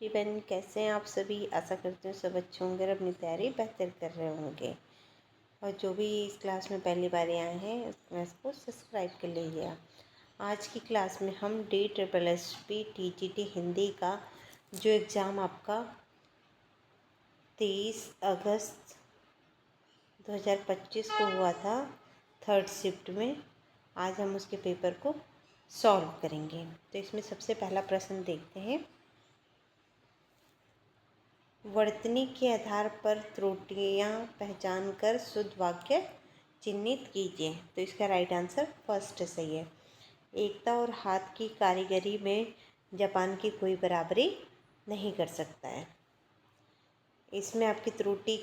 Everyone, कैसे हैं आप सभी। आशा करते हैं सब अच्छे होंगे और अपनी तैयारी बेहतर कर रहे होंगे। और जो भी इस क्लास में पहली बार आए हैं उस क्लास को सब्सक्राइब कर लीजिए। आज की क्लास में हम DSSB TGT हिंदी का जो एग्ज़ाम आपका 23 अगस्त 2025 को हुआ था थर्ड शिफ्ट में, आज हम उसके पेपर को सॉल्व करेंगे। तो इसमें सबसे पहला प्रश्न देखते हैं। वर्तनी के आधार पर त्रुटियां पहचान कर शुद्ध वाक्य चिन्हित कीजिए। तो इसका राइट आंसर फर्स्ट सही है। एकता और हाथ की कारीगरी में जापान की कोई बराबरी नहीं कर सकता है। इसमें आपकी त्रुटि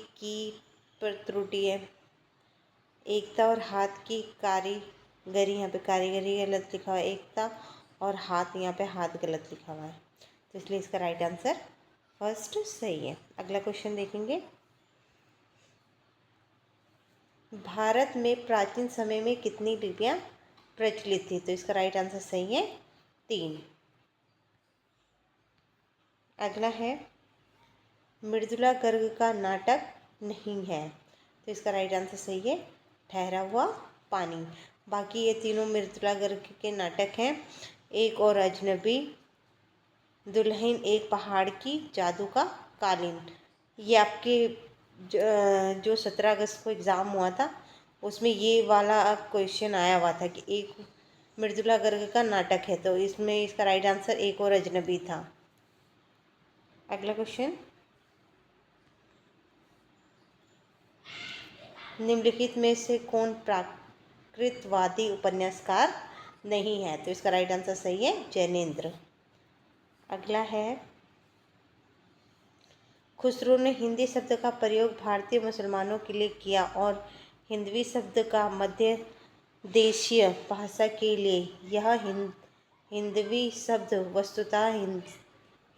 है। एकता और हाथ की कारीगरी, यहाँ पे कारीगरी गलत लिखा हुआ है, एकता और हाथ यहाँ पे हाथ गलत लिखा हुआ है, तो इसलिए इसका राइट आंसर फर्स्ट सही है। अगला क्वेश्चन देखेंगे। भारत में प्राचीन समय में कितनी लिपियां प्रचलित थी। तो इसका राइट आंसर सही है 3। अगला है मृदुला गर्ग का नाटक नहीं है। तो इसका राइट आंसर सही है ठहरा हुआ पानी। बाकी ये तीनों मृदुला गर्ग के नाटक हैं। एक और अजनबी, दुल्हन एक पहाड़ की, जादू का कालीन। ये आपके जो 17 अगस्त को एग्ज़ाम हुआ था उसमें ये वाला क्वेश्चन आया हुआ था कि एक मृदुला गर्ग का नाटक है, तो इसमें इसका राइट आंसर एक और अजनबी था। अगला क्वेश्चन, निम्नलिखित में से कौन प्राकृतवादी उपन्यासकार नहीं है। तो इसका राइट आंसर सही है जैनेन्द्र। अगला है खुसरो ने हिंदी शब्द का प्रयोग भारतीय मुसलमानों के लिए किया और हिंदवी शब्द का मध्य देशीय भाषा के लिए। यह हिंदवी शब्द वस्तुतः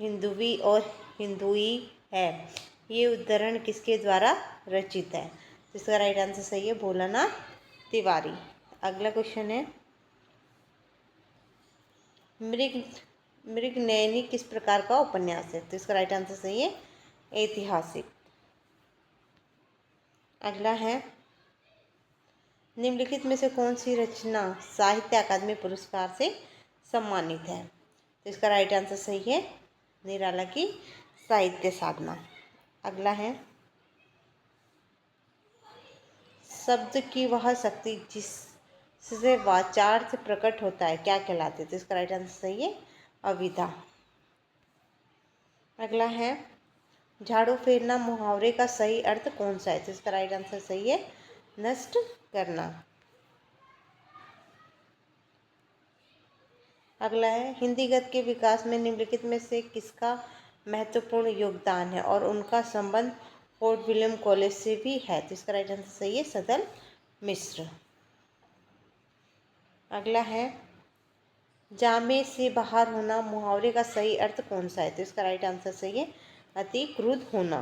हिंदुवी और हिंदुई है। ये उद्धरण किसके द्वारा रचित है। तो इसका राइट आंसर सही है भोलानाथ तिवारी। अगला क्वेश्चन है मृगनयनी किस प्रकार का उपन्यास है। तो इसका राइट आंसर सही है ऐतिहासिक। अगला है निम्नलिखित में से कौन सी रचना साहित्य अकादमी पुरस्कार से सम्मानित है। तो इसका राइट आंसर सही है निराला की साहित्य साधना। अगला है शब्द की वह शक्ति जिससे वाचार्थ प्रकट होता है क्या कहलाते। तो इसका राइट आंसर सही है अविधा। अगला है झाड़ू फेरना मुहावरे का सही अर्थ कौन सा है। तो इसका राइट आंसर सही है नष्ट करना। अगला है हिंदी गद्य के विकास में निम्नलिखित में से किसका महत्वपूर्ण योगदान है और उनका संबंध फोर्ट विलियम कॉलेज से भी है। तो इसका राइट आंसर सही है सदल मिश्र। अगला है जामे से बाहर होना मुहावरे का सही अर्थ कौन सा है। तो इसका राइट आंसर सही है अति क्रुद्ध होना।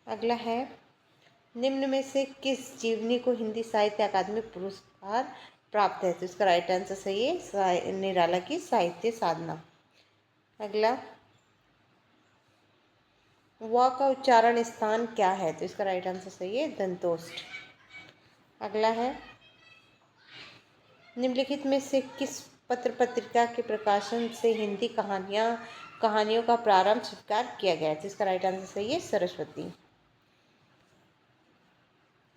अगला है निम्न में से किस जीवनी को हिंदी साहित्य अकादमी पुरस्कार प्राप्त है। तो इसका राइट आंसर सही है निराला की साहित्य साधना। अगला व का उच्चारण स्थान क्या है। तो इसका राइट आंसर सही है दंतोष्ठ। अगला है निम्नलिखित में से किस पत्र पत्रिका के प्रकाशन से हिंदी कहानियों का प्रारंभ स्वीकार किया गया है। तो इसका राइट आंसर सही है सरस्वती।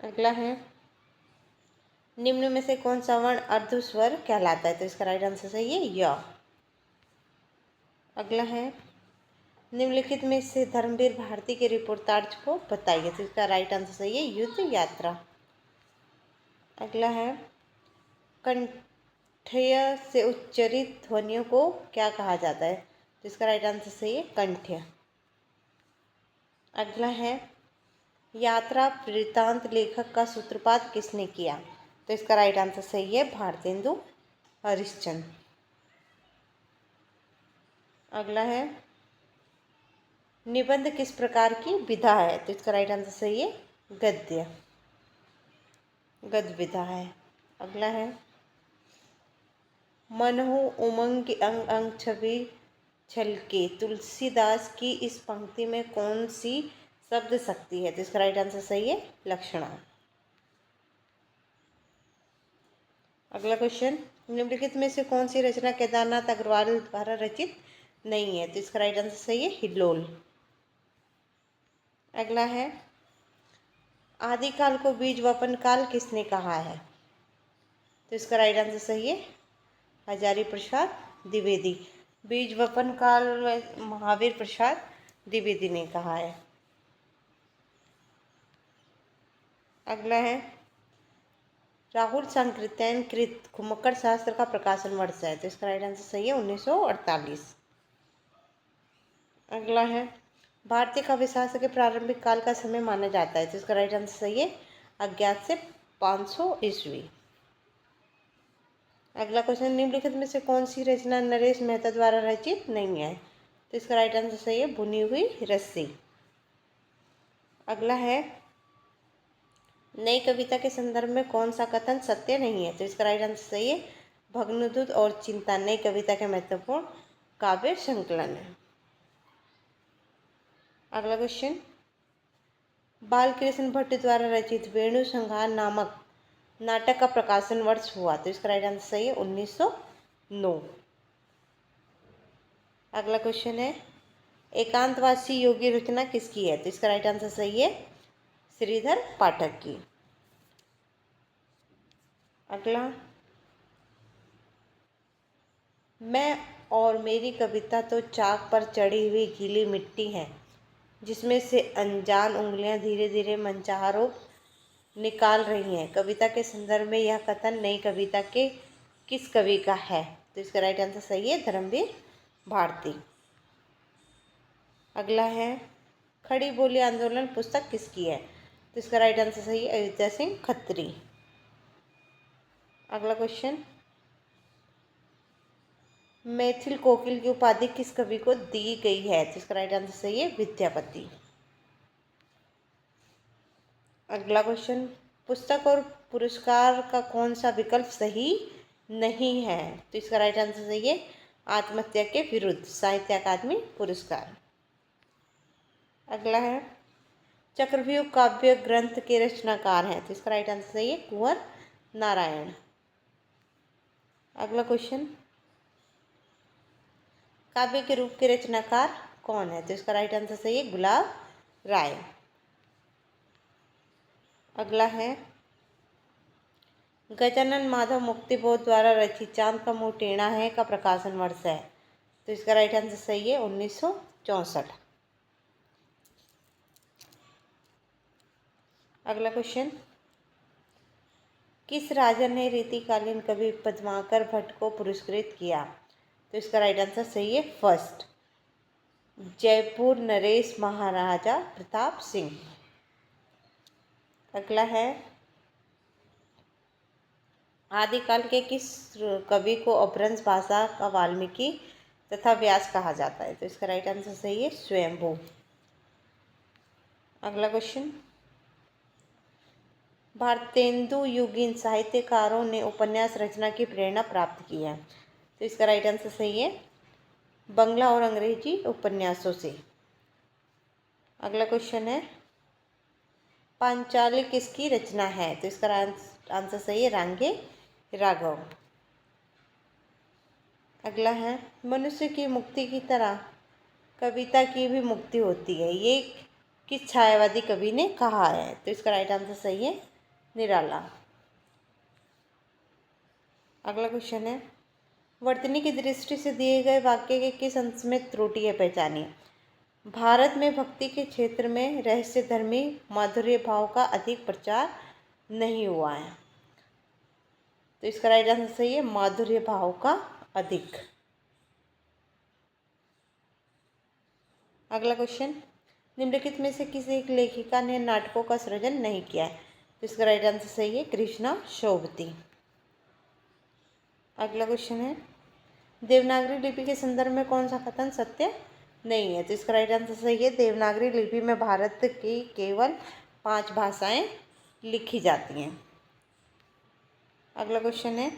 अगला है निम्न में से कौन सा वर्ण अर्धस्वर कहलाता है। तो इसका राइट आंसर सही है य। अगला है निम्नलिखित में से धर्मवीर भारती के रिपोर्टार्ज को बताइए। तो इसका राइट आंसर सही है युद्ध यात्रा। अगला है कंठ्य से उच्चरित ध्वनियों को क्या कहा जाता है। तो इसका राइट आंसर सही है कंठ्य। अगला है यात्रा वृत्तांत लेखक का सूत्रपात किसने किया। तो इसका राइट आंसर सही है भारतेंदु हरिश्चंद्र। अगला है निबंध किस प्रकार की विधा है। तो इसका राइट आंसर सही है गद्य विधा है। अगला है मनहु उमंग की अंग अंग छवि छलके। तुलसीदास की इस पंक्ति में कौन सी शब्द शक्ति है? तो इसका राइट आंसर सही है लक्षणा। अगला क्वेश्चन, निम्नलिखित में से कौन सी रचना केदारनाथ अग्रवाल द्वारा रचित नहीं है? तो इसका राइट आंसर सही है हिल्लोल। अगला है, आदिकाल को बीज वपन काल किसने कहा है? तो इसका राइट आंसर सही है हजारी प्रसाद द्विवेदी। बीज वपन काल में महावीर प्रसाद द्विवेदी ने कहा है। अगला है, राहुल सांकृत्यायन कृत मकर शास्त्र का प्रकाशन वर्ष है? तो इसका राइट आंसर सही है 1948। अगला है, भारतीय काव्यशास्त्र के प्रारंभिक काल का समय माना जाता है? तो इसका राइट आंसर सही है अज्ञात से 500 ईस्वी। अगला क्वेश्चन, निम्नलिखित में से कौन सी रचना नरेश मेहता द्वारा रचित नहीं है? तो इसका राइट आंसर सही है बुनी हुई रस्सी। अगला है, नई कविता के संदर्भ में कौन सा कथन सत्य नहीं है? तो इसका राइट आंसर सही है भग्नदूत और चिंता नई कविता के महत्वपूर्ण काव्य संकलन है। अगला क्वेश्चन, बालकृष्ण भट्ट द्वारा रचित वेणु संहार नामक नाटक का प्रकाशन वर्ष हुआ? तो इसका राइट आंसर सही है 1909। अगला क्वेश्चन है, एकांतवासी योगी रचना किसकी है? तो इसका राइट आंसर सही है श्रीधर पाठक की। अगला, मैं और मेरी कविता तो चाक पर चढ़ी हुई गीली मिट्टी है जिसमें से अनजान उंगलियां धीरे धीरे मनचाहा रूप निकाल रही हैं। कविता के संदर्भ में यह कथन नई कविता के किस कवि का है? तो इसका राइट आंसर सही है धर्मवीर भारती। अगला है, खड़ी बोली आंदोलन पुस्तक किसकी है? तो इसका राइट आंसर सही है अयोध्या सिंह खत्री। अगला क्वेश्चन, मैथिल कोकिल की उपाधि किस कवि को दी गई है? तो इसका राइट आंसर सही है विद्यापति। अगला क्वेश्चन, पुस्तक और पुरस्कार का कौन सा विकल्प सही नहीं है? तो इसका राइट आंसर सही है आत्महत्या के विरुद्ध साहित्य अकादमी पुरस्कार। अगला है, चक्रव्यूह काव्य ग्रंथ के रचनाकार हैं? तो इसका राइट आंसर सही है कुंवर नारायण। अगला क्वेश्चन, काव्य के रूप के रचनाकार कौन है? तो इसका राइट आंसर सही है गुलाब राय। अगला है, गजानन माधव मुक्तिबोध द्वारा रचित चांद का मुंह टेढ़ा है का प्रकाशन वर्ष है? तो इसका राइट आंसर सही है 1964। अगला क्वेश्चन, किस राजा ने रीतिकालीन कवि पद्माकर भट्ट को पुरस्कृत किया? तो इसका राइट आंसर सही है फर्स्ट जयपुर नरेश महाराजा प्रताप सिंह। अगला है, आदिकाल के किस कवि को अपभ्रंश भाषा का वाल्मीकि तथा व्यास कहा जाता है? तो इसका राइट आंसर सही है स्वयंभू। अगला क्वेश्चन, भारतेंदु युगीन साहित्यकारों ने उपन्यास रचना की प्रेरणा प्राप्त की है? तो इसका राइट आंसर सही है बंगला और अंग्रेजी उपन्यासों से। अगला क्वेश्चन है, पांचाली किसकी रचना है? तो इसका आंसर सही है रांगे राघव। अगला है, मनुष्य की मुक्ति की तरह कविता की भी मुक्ति होती है, ये किस छायावादी कवि ने कहा है? तो इसका राइट आंसर सही है निराला। अगला क्वेश्चन है, वर्तनी की दृष्टि से दिए गए वाक्य के किस अंश में त्रुटि है पहचानिए? भारत में भक्ति के क्षेत्र में रहस्यधर्मी माधुर्य भाव का अधिक प्रचार नहीं हुआ है? तो इसका राइट आंसर सही है माधुर्य भाव का अधिक। अगला क्वेश्चन, निम्नलिखित में से किसी एक लेखिका ने नाटकों का सृजन नहीं किया है? तो इसका राइट आंसर सही है कृष्णा शोभती। अगला क्वेश्चन है, देवनागरी लिपि के संदर्भ में कौन सा कथन सत्य नहीं है? तो इसका राइट आंसर सही है देवनागरी लिपि में भारत की केवल 5 भाषाएं लिखी जाती हैं। अगला क्वेश्चन है,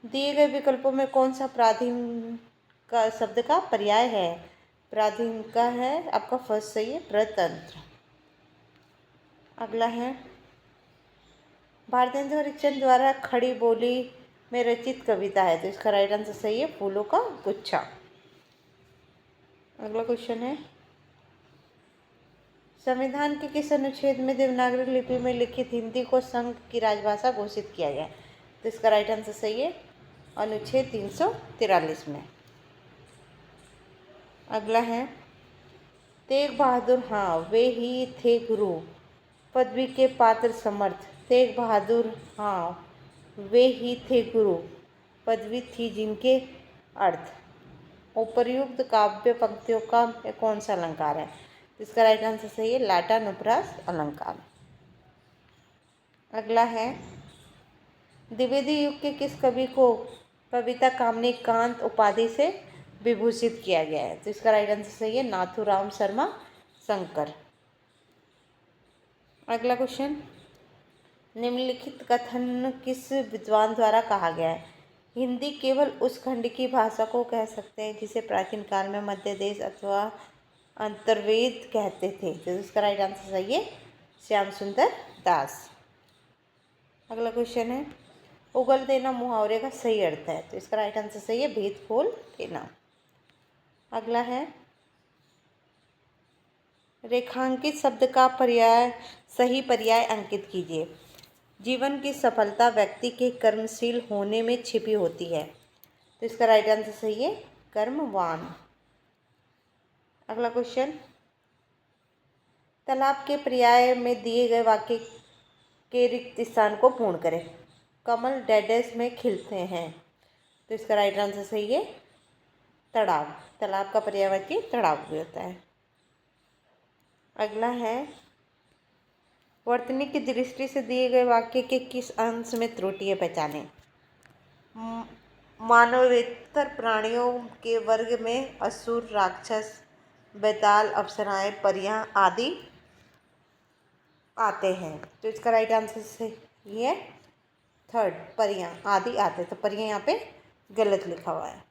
दिए गए विकल्पों में कौन सा का शब्द का पर्याय है। पराधीन का है आपका फर्स्ट सही है, प्रतंत्र। अगला है भारतेंदु हरिश्चंद्र द्वारा खड़ी बोली में रचित कविता है, तो इसका राइट आंसर सही है, फूलों का गुच्छा। अगला क्वेश्चन है संविधान के किस अनुच्छेद में देवनागरी लिपि में लिखित हिंदी को संघ की राजभाषा घोषित किया गया है, तो इसका राइट आंसर सही है, अनुच्छेद 343 में। अगला है तेग बहादुर हाँ वे ही थे गुरु पदवी के पात्र समर्थ। तेग बहादुर हाँ वे ही थे गुरु पदवी थी जिनके अर्थ। उपर्युक्त काव्य पंक्तियों का कौन सा अलंकार है, इसका राइट आंसर सही है, लाटानुप्रास अलंकार। अगला है द्विवेदी युग के किस कवि को कविता कामनी कांत उपाधि से विभूषित किया गया है, तो इसका राइट आंसर सही है, नाथूराम शर्मा शंकर। अगला क्वेश्चन निम्नलिखित कथन किस विद्वान द्वारा कहा गया है, हिंदी केवल उस खंड की भाषा को कह सकते हैं जिसे प्राचीन काल में मध्य देश अथवा अंतर्वेद कहते थे, तो इसका राइट आंसर सही है, श्याम सुंदर दास। अगला क्वेश्चन है उगल देना मुहावरे का सही अर्थ है, तो इसका राइट आंसर सही है, भेद खोल देना। अगला है रेखांकित शब्द का पर्याय सही पर्याय अंकित कीजिए। जीवन की सफलता व्यक्ति के कर्मशील होने में छिपी होती है, तो इसका राइट आंसर सही है, कर्मवान। अगला क्वेश्चन तालाब के पर्याय में दिए गए वाक्य के रिक्त स्थान को पूर्ण करें। कमल डैडेस में खिलते हैं, तो इसका राइट आंसर सही है, तालाब। तालाब का पर्यायवाची तालाब भी होता है। अगला है वर्तनी की दृष्टि से दिए गए वाक्य के किस अंश में त्रुटि है पहचानें। मानवेतर प्राणियों के वर्ग में असुर राक्षस बेताल अप्सराएं परियां आदि आते हैं, तो इसका राइट आंसर सही है, थर्ड, परियां आदि आते, तो परियां यहाँ पे गलत लिखा हुआ है।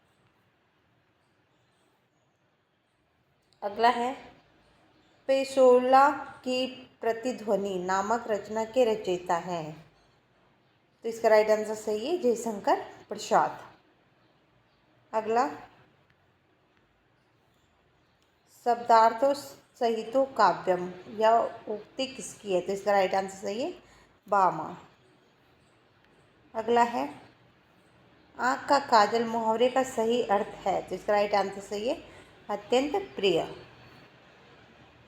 अगला है पेशोला की प्रतिध्वनि नामक रचना के रचयिता हैं, तो इसका राइट आंसर सही है, जयशंकर प्रसाद। अगला शब्दार्थों सहितो काव्यम या उक्ति किसकी है, तो इसका राइट आंसर सही है, भामा। अगला है आँख का काजल मुहावरे का सही अर्थ है, तो इसका राइट आंसर सही है, अत्यंत प्रिय।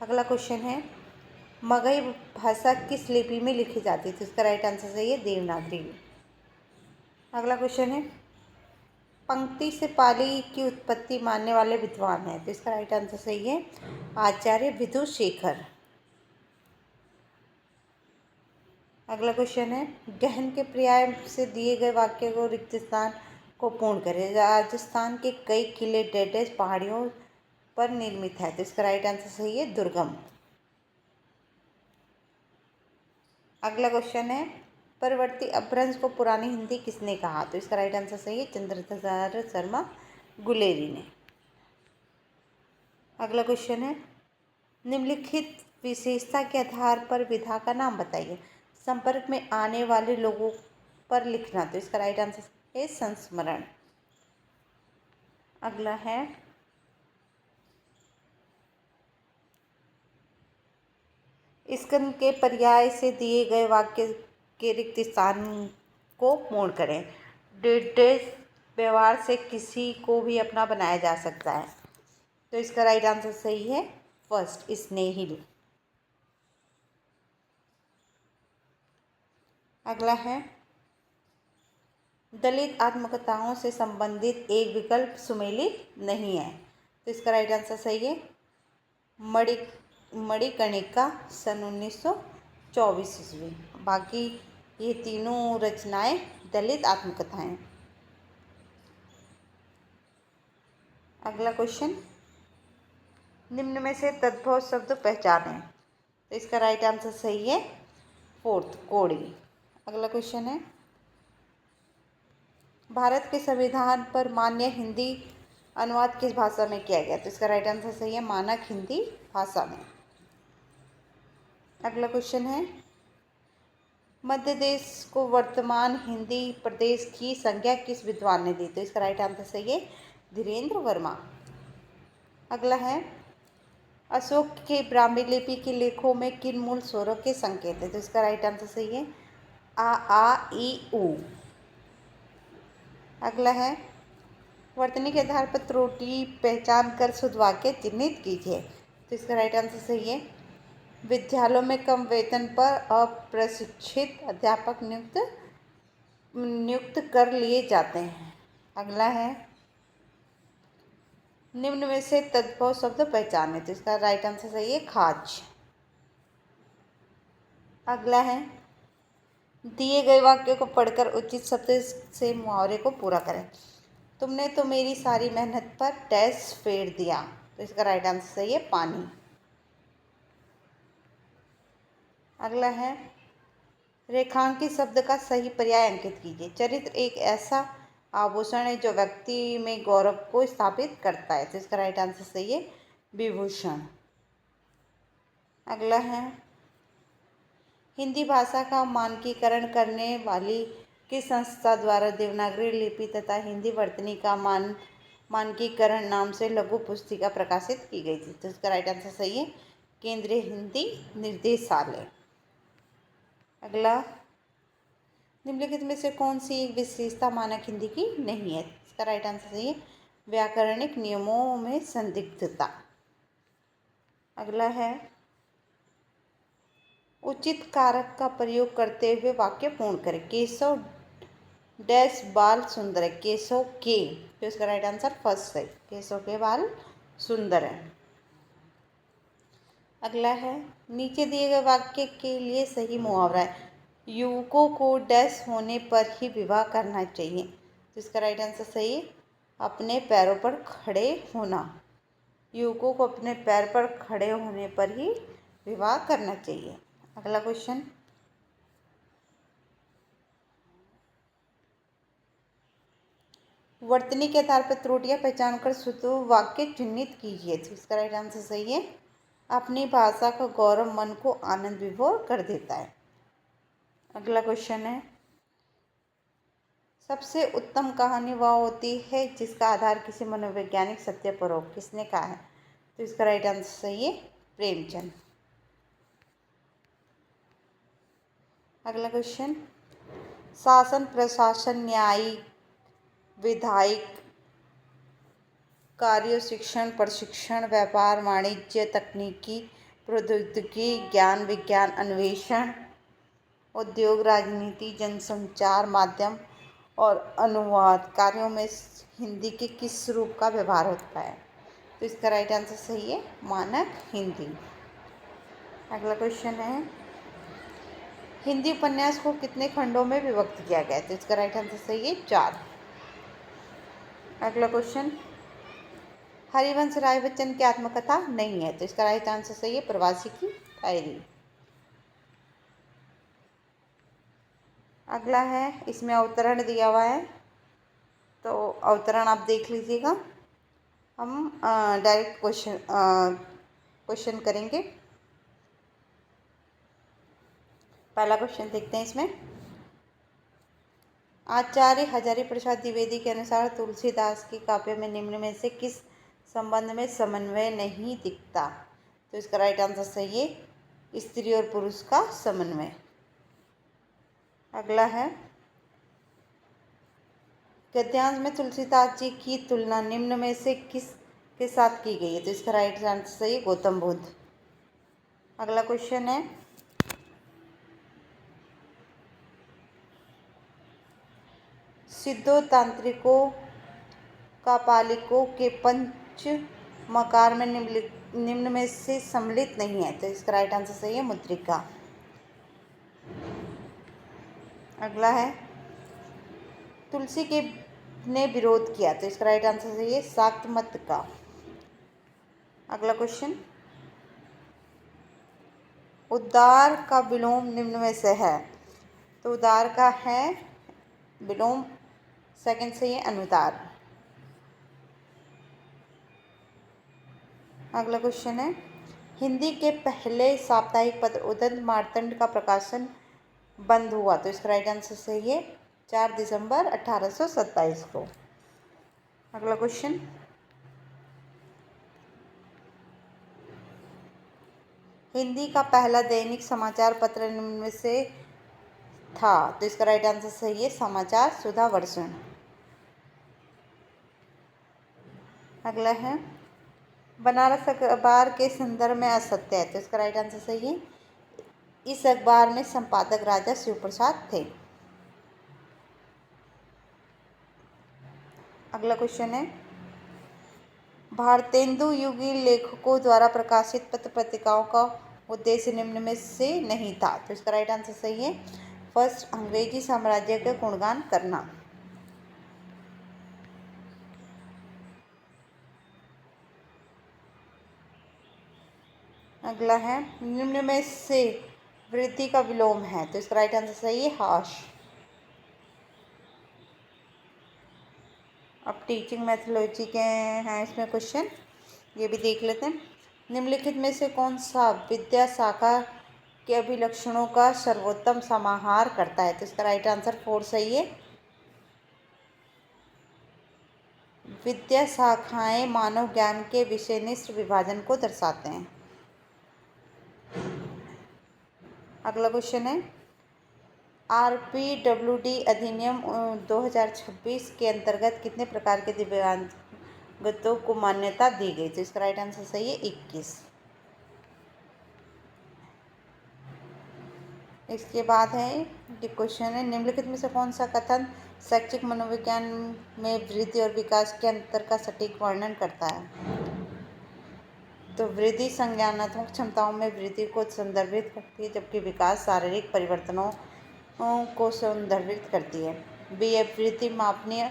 अगला क्वेश्चन है मगही भाषा किस लिपि में लिखी जाती है, तो इसका राइट आंसर सही है, देवनागरी। अगला क्वेश्चन है पंक्ति से पाली की उत्पत्ति मानने वाले विद्वान हैं, तो इसका राइट आंसर सही है, आचार्य विधुशेखर। अगला क्वेश्चन है गहन के पर्याय से दिए गए वाक्य को रिक्त स्थान को पूर्ण करें। राजस्थान के कई किले डेडेस पहाड़ियों पर निर्मित है, तो इसका राइट आंसर सही है, दुर्गम। अगला क्वेश्चन है परवर्ती अपभ्रंश को पुरानी हिंदी किसने कहा, तो इसका राइट आंसर सही है, चंद्रशेखर शर्मा गुलेरी ने। अगला क्वेश्चन है निम्नलिखित विशेषता के आधार पर विधा का नाम बताइए। संपर्क में आने वाले लोगों पर लिखना, तो इसका राइट आंसर है, संस्मरण। अगला है स्कंद के पर्याय से दिए गए वाक्य के रिक्त स्थान को पूर्ण करें। डेडेस व्यवहार से किसी को भी अपना बनाया जा सकता है, तो इसका राइट आंसर सही है, फर्स्ट, स्नेहिल। अगला है दलित आत्मकथाओं से संबंधित एक विकल्प सुमेलित नहीं है, तो इसका राइट आंसर सही है, मणिकर्णिका सन 1924 ईस्वी। बाकी ये तीनों रचनाएं दलित आत्मकथाएं। अगला क्वेश्चन निम्न में से तद्भव शब्द पहचानें, तो इसका राइट आंसर सही है, फोर्थ, कोड़ी। अगला क्वेश्चन है भारत के संविधान पर मान्य हिंदी अनुवाद किस भाषा में किया गया? तो इसका राइट आंसर सही है मानक हिंदी भाषा में। अगला क्वेश्चन है मध्य देश को वर्तमान हिंदी प्रदेश की संज्ञा किस विद्वान ने दी? तो इसका राइट आंसर सही है धीरेन्द्र वर्मा। अगला है अशोक के ब्राह्मी लिपि के लेखों में किन मूल स्वरों के संकेत है? तो इसका राइट आंसर सही है आ ई उ। अगला है वर्तनी के आधार पर त्रुटि पहचान कर शुद्ध वाक्य चिन्हित कीजिए। तो इसका राइट आंसर सही है विद्यालयों में कम वेतन पर अप्रशिक्षित अध्यापक नियुक्त कर लिए जाते हैं। अगला है निम्न में से तद्भव शब्द पहचाने। तो इसका राइट आंसर सही है खाज। अगला है दिए गए वाक्य को पढ़कर उचित शब्द से मुहावरे को पूरा करें। तुमने तो मेरी सारी मेहनत पर डैश फेर दिया। तो इसका राइट आंसर सही है पानी। अगला है रेखांकित शब्द का सही पर्याय अंकित कीजिए। चरित्र एक ऐसा आभूषण है जो व्यक्ति में गौरव को स्थापित करता है। तो इसका राइट आंसर सही है विभूषण। अगला है हिंदी भाषा का मानकीकरण करने वाली किस संस्था द्वारा देवनागरी लिपि तथा हिंदी वर्तनी का मानकीकरण नाम से लघु पुस्तिका प्रकाशित की गई थी? तो इसका राइट आंसर सही है केंद्रीय हिंदी निर्देशालय। अगला निम्नलिखित में से कौन सी एक विशेषता मानक हिंदी की नहीं है? इसका राइट आंसर सही है व्याकरणिक नियमों में संदिग्धता। अगला है उचित कारक का प्रयोग करते हुए वाक्य पूर्ण करें। केशव डैश बाल सुंदर है। केशव के। तो इसका राइट आंसर फर्स्ट है केशव के बाल सुंदर है। अगला है नीचे दिए गए वाक्य के लिए सही मुहावरा है युवकों को डैश होने पर ही विवाह करना चाहिए। तो इसका राइट आंसर सही है अपने पैरों पर खड़े होना। युवकों को अपने पैर पर खड़े होने पर ही विवाह करना चाहिए। अगला क्वेश्चन वर्तनी के आधार पर त्रुटियां पहचान कर शुद्ध वाक्य चिन्हित कीजिए। तो इसका राइट आंसर सही है अपनी भाषा का गौरव मन को आनंद विभोर कर देता है। अगला क्वेश्चन है सबसे उत्तम कहानी वह होती है जिसका आधार किसी मनोवैज्ञानिक सत्य पर हो। किसने कहा है? तो इसका राइट आंसर सही है प्रेमचंद। अगला क्वेश्चन शासन प्रशासन न्यायिक विधायिक कार्य शिक्षण प्रशिक्षण व्यापार वाणिज्य तकनीकी प्रौद्योगिकी ज्ञान विज्ञान अन्वेषण उद्योग राजनीति जनसंचार माध्यम और अनुवाद कार्यों में हिंदी के किस रूप का व्यवहार होता है? तो इसका राइट आंसर सही है मानक हिंदी। अगला क्वेश्चन है हिंदी उपन्यास को कितने खंडों में विभक्त किया गया है? तो इसका राइट आंसर सही है 4। अगला क्वेश्चन हरिवंश राय बच्चन की आत्मकथा नहीं है। तो इसका राइट आंसर सही है प्रवासी की डायरी। अगला है इसमें अवतरण दिया हुआ है तो अवतरण आप देख लीजिएगा। हम डायरेक्ट क्वेश्चन करेंगे। पहला क्वेश्चन देखते हैं इसमें आचार्य हजारी प्रसाद द्विवेदी के अनुसार तुलसीदास के काव्य में निम्न में से किस संबंध में समन्वय नहीं दिखता? तो इसका राइट आंसर सही है स्त्री और पुरुष का समन्वय। अगला है गद्यांश में तुलसीदास जी की तुलना निम्न में से किस के साथ की गई है? तो इसका राइट आंसर सही है गौतम बुद्ध। अगला क्वेश्चन है सिद्धोतांत्रिकों कापालिकों के पंच मकार में निम्न में से सम्मिलित नहीं है। तो इसका राइट आंसर सही है मुद्रिका। अगला है तुलसी के ने विरोध किया। तो इसका राइट आंसर सही है शाक्त मत का। अगला क्वेश्चन उद्गार का विलोम निम्न में से है। तो उद्गार का है विलोम सेकंड सही है अनुदार। अगला क्वेश्चन है, हिंदी के पहले साप्ताहिक पत्र उदंत मार्तंड का प्रकाशन बंद हुआ। तो इसका राइट आंसर सही है 4 दिसंबर 1827 को। अगला क्वेश्चन, हिंदी का पहला दैनिक समाचार पत्र निम्न में से था। तो इसका राइट आंसर सही है समाचार सुधा वर्षण। अगला है, बनारस अखबार के संदर्भ में असत्य है। तो इसका राइट आंसर सही है, इस अखबार में संपादक राजा शिव प्रसाद थे। अगला क्वेश्चन है, भारतेंदु युगी लेखकों द्वारा प्रकाशित पत्र पत्रिकाओं का उद्देश्य निम्न में से नहीं था। तो इसका राइट आंसर सही है फर्स्ट, अंग्रेजी साम्राज्य का गुणगान करना। अगला है, निम्न में से वृद्धि का विलोम है। तो इसका राइट आंसर सही है हाश। अब टीचिंग मैथोलॉजी के हैं इसमें क्वेश्चन, ये भी देख लेते हैं। निम्नलिखित में से कौन सा विद्या शाखा के अभिलक्षणों का सर्वोत्तम समाहार करता है। तो इसका राइट आंसर 4 सही है। विद्या शाखाएं मानव ज्ञान के विषयनिष्ठ विभाजन को दर्शाते हैं। अगला क्वेश्चन है, RPWD अधिनियम 2026 के अंतर्गत कितने प्रकार के दिव्यांगों को मान्यता दी गई। तो इसका राइट आंसर सही है 21। इसके बाद है क्वेश्चन है, निम्नलिखित में से कौन सा कथन शैक्षिक मनोविज्ञान में वृद्धि और विकास के अंतर का सटीक वर्णन करता है। तो वृद्धि संज्ञानात्मक क्षमताओं में वृद्धि को संदर्भित करती है, जबकि विकास शारीरिक परिवर्तनों को संदर्भित करती है। वृद्धि मापनीय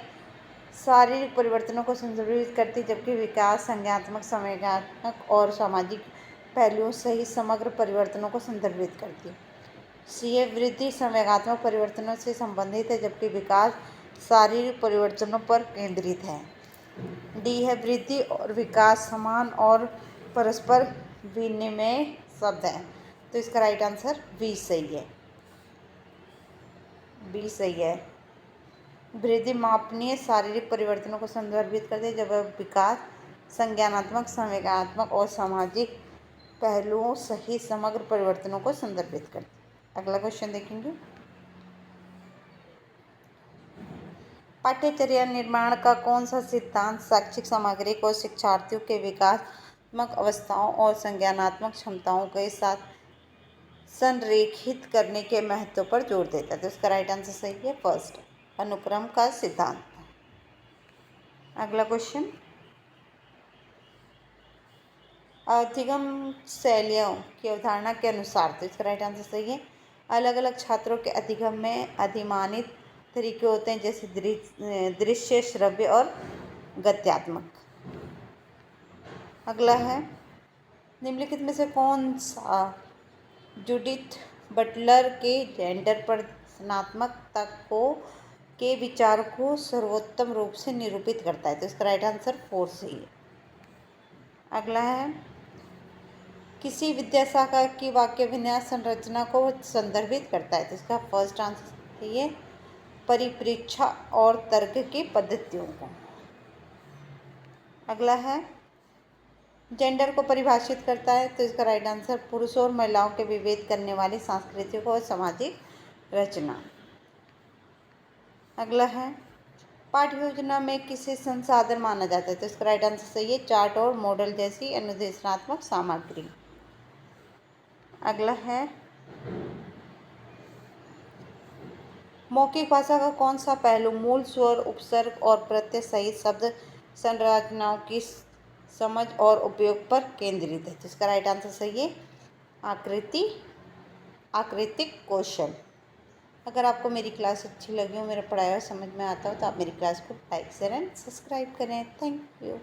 शारीरिक परिवर्तनों को संदर्भित करती है, जबकि विकास संज्ञानात्मक संवेदनात्मक और सामाजिक पहलुओं सहित समग्र परिवर्तनों को संदर्भित करती है। वृद्धि संवेगात्मक परिवर्तनों से संबंधित है, जबकि विकास शारीरिक परिवर्तनों पर केंद्रित है। डी है, वृद्धि और विकास समान और परस्पर विनिमय शब्द है। तो इसका राइट आंसर बी सही है, बी सही है। वृद्धि मापनीय शारीरिक परिवर्तनों को संदर्भित करते हैं, जब विकास संज्ञानात्मक संवेगात्मक और सामाजिक पहलुओं सहित समग्र परिवर्तनों को संदर्भित करते हैं। अगला क्वेश्चन देखेंगे, पाठ्यचर्या निर्माण का कौन सा सिद्धांत शैक्षिक सामग्री को शिक्षार्थियों के विकासात्मक अवस्थाओं और संज्ञानात्मक क्षमताओं के साथ संरेखित करने के महत्व पर जोर देता है। तो इसका राइट आंसर सही है फर्स्ट, अनुक्रम का सिद्धांत। अगला क्वेश्चन, अधिगम शैलियों की अवधारणा के अनुसार। तो इसका राइट आंसर सही है, अलग अलग छात्रों के अधिगम में अधिमानित तरीके होते हैं, जैसे दृश्य, श्रव्य और गद्यात्मक। अगला है, निम्नलिखित में से कौन सा जूडिथ बटलर के जेंडर प्रदर्शनात्मकता के विचार को सर्वोत्तम रूप से निरूपित करता है। तो इसका राइट आंसर 4 सही है। अगला है, किसी विद्याशाखा की वाक्य विन्यास संरचना को संदर्भित करता है। तो इसका फर्स्ट आंसर सही है, परिप्रेक्ष्य और तर्क की पद्धतियों को। अगला है, जेंडर को परिभाषित करता है। तो इसका राइट आंसर पुरुषों और महिलाओं के विभेद करने वाली सांस्कृतिक और सामाजिक रचना। अगला है, पाठ्य योजना में किसे संसाधन माना जाता है। तो इसका राइट आंसर सही है, चार्ट और मॉडल जैसी अनुदेशात्मक सामग्री। अगला है, मौखिक भाषा का कौन सा पहलू मूल स्वर, उपसर्ग और प्रत्यय सहित शब्द संरचनाओं की समझ और उपयोग पर केंद्रित है। तो इसका राइट आंसर सही है, आकृतिक कौशल। अगर आपको मेरी क्लास अच्छी लगी हो, मेरा पढ़ाया हुआ समझ में आता हो, तो आप मेरी क्लास को लाइक शेयर एंड सब्सक्राइब करें। Thank you.